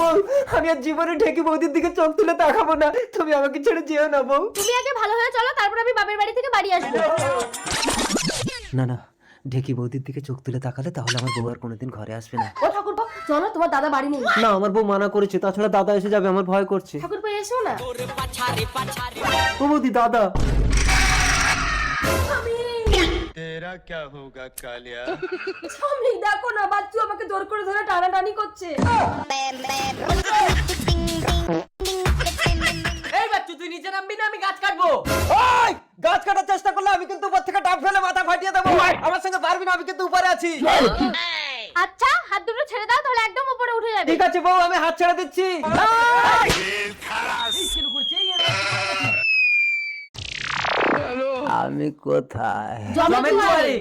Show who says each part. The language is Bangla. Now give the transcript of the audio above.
Speaker 1: বউ, আমি আর জীবনে ঢেকি বৌদির দিকে চোখ তুলে তাকাবো না। তুমি আমাকে ছেড়ে যেও না বউ।
Speaker 2: তুমি আগে ভালো হয়ে চলো, তারপর আমি বাপের বাড়ি থেকে বাড়ি আসবো।
Speaker 1: না না, ঢেকি বৌদির দিকে চোখ তুলে তাকালে তাহলে আমার বউ আর কোনোদিন ঘরে আসবে না।
Speaker 2: ও ঠাকুরপো, চলো, তোমার দাদা বাড়ি নেই।
Speaker 1: না, আমার বউ মানা করেছে, তাছাড়া দাদা এসে যাবে, আমার ভয় করছে।
Speaker 2: ঠাকুরপো এসো না।
Speaker 1: ও বৌদি, দাদা।
Speaker 3: तेरा क्या होगा कालिया?
Speaker 2: স্বামী দেখো না, বাচ্চু আমাকে জোর করে ধরে টানাটানি করছে।
Speaker 4: এই বাচ্চু, তুই নিচে নামবি না, আমি গাছ কাটবো।
Speaker 1: ওই, গাছ কাটার চেষ্টা করলে আমি কিন্তু উপর থেকে ডাব ফেলে মাথা ফাটিয়ে দেবো। আমার সঙ্গে পারবি না, আমি কিন্তু উপরে আছি।
Speaker 2: আচ্ছা, হাত দুটো ছেড়ে দাও, তাহলে একদম উপরে উঠে যাবে।
Speaker 1: ঠিক আছে বউ, আমি হাত ছেড়ে দিচ্ছি। আমি কোথায়?
Speaker 2: জমে
Speaker 4: জমের
Speaker 2: দুয়ারে।
Speaker 4: দুয়ারে।